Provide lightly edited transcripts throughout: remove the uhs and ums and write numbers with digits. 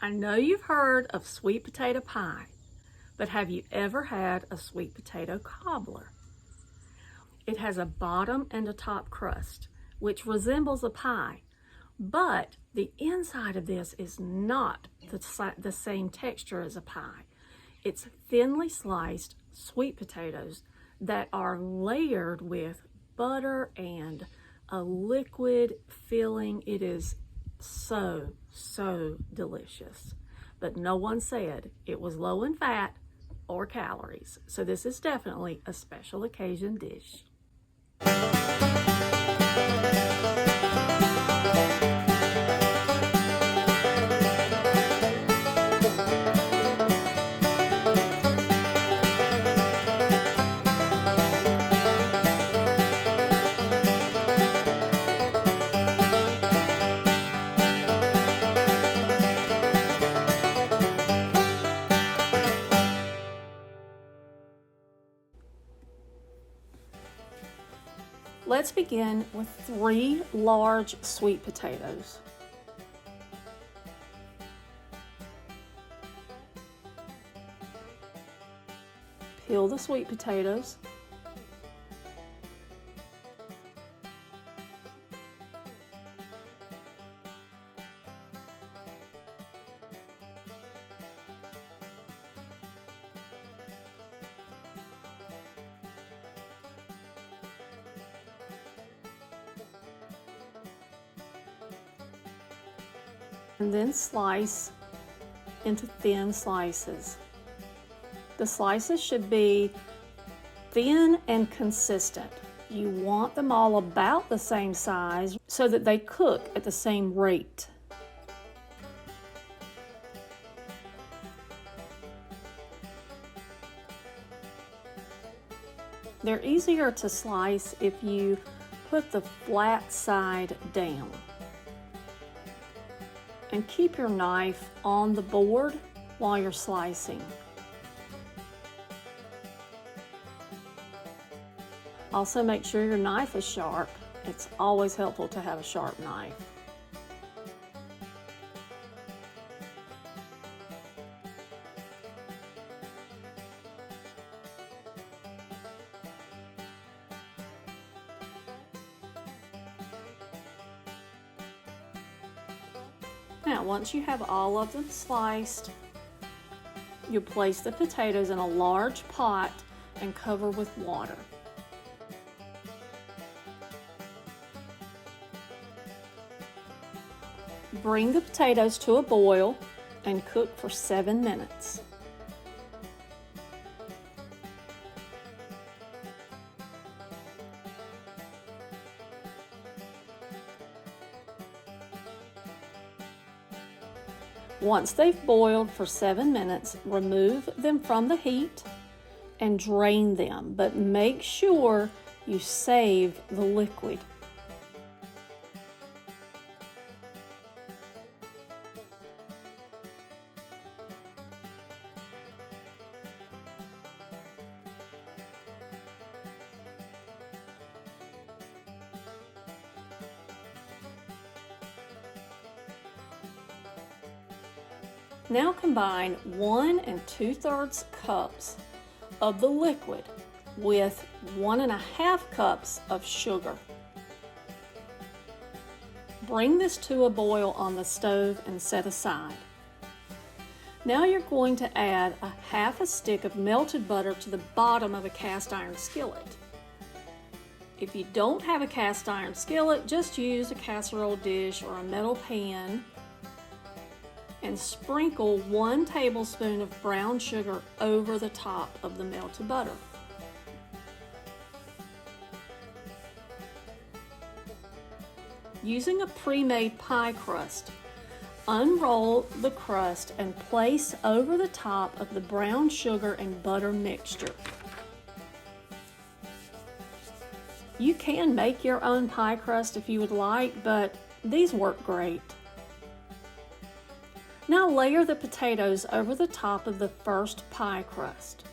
I know you've heard of sweet potato pie, but have you ever had a sweet potato cobbler? It has a bottom and a top crust, which resembles a pie, but the inside of this is not the same texture as a pie. It's thinly sliced sweet potatoes that are layered with butter and a liquid filling. It is so delicious. But no one said it was low in fat or calories. So this is definitely a special occasion dish. Let's begin with 3 large sweet potatoes. Peel the sweet potatoes. And then slice into thin slices. The slices should be thin and consistent. You want them all about the same size so that they cook at the same rate. They're easier to slice if you put the flat side down. And keep your knife on the board while you're slicing. Also make sure your knife is sharp. It's always helpful to have a sharp knife. Now, once you have all of them sliced, you place the potatoes in a large pot and cover with water. Bring the potatoes to a boil and cook for 7 minutes. Once they've boiled for 7 minutes, remove them from the heat and drain them, but make sure you save the liquid. Now combine 1 2/3 cups of the liquid with 1 1/2 cups of sugar. Bring this to a boil on the stove and set aside. Now you're going to add a 1/2 stick of melted butter to the bottom of a cast iron skillet. If you don't have a cast iron skillet, just use a casserole dish or a metal pan and sprinkle 1 tablespoon of brown sugar over the top of the melted butter. Using a pre-made pie crust, unroll the crust and place over the top of the brown sugar and butter mixture. You can make your own pie crust if you would like, but these work great. Now layer the potatoes over the top of the first pie crust.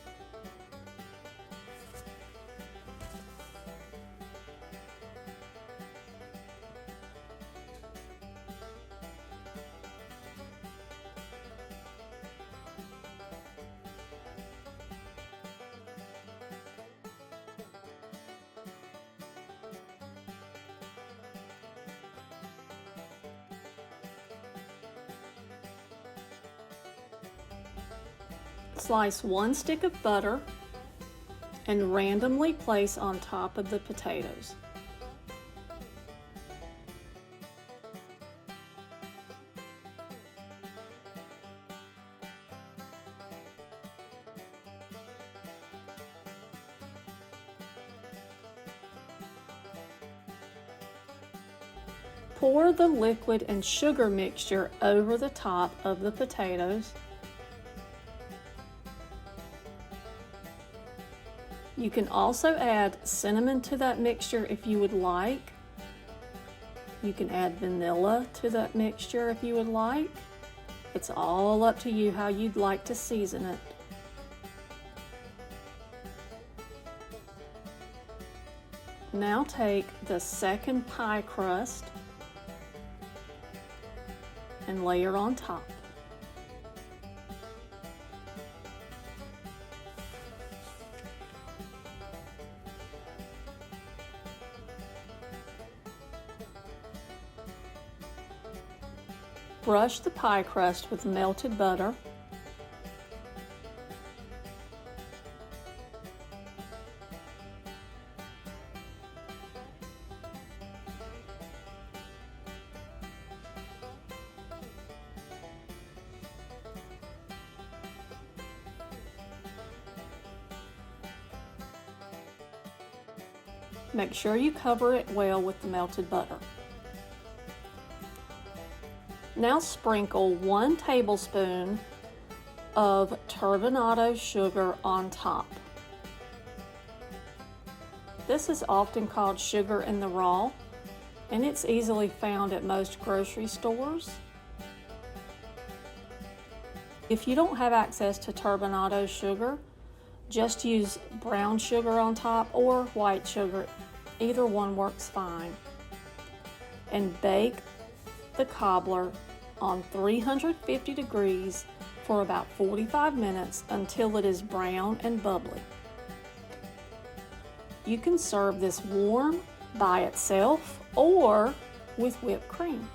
Slice 1 stick of butter and randomly place on top of the potatoes. Pour the liquid and sugar mixture over the top of the potatoes. You can also add cinnamon to that mixture if you would like. You can add vanilla to that mixture if you would like. It's all up to you how you'd like to season it. Now take the second pie crust and layer on top. Brush the pie crust with melted butter. Make sure you cover it well with the melted butter. Now sprinkle 1 tablespoon of turbinado sugar on top. This is often called sugar in the raw, and it's easily found at most grocery stores. If you don't have access to turbinado sugar, just use brown sugar on top or white sugar. Either one works fine. And bake the cobbler on 350 degrees for about 45 minutes until it is brown and bubbly. You can serve this warm by itself or with whipped cream.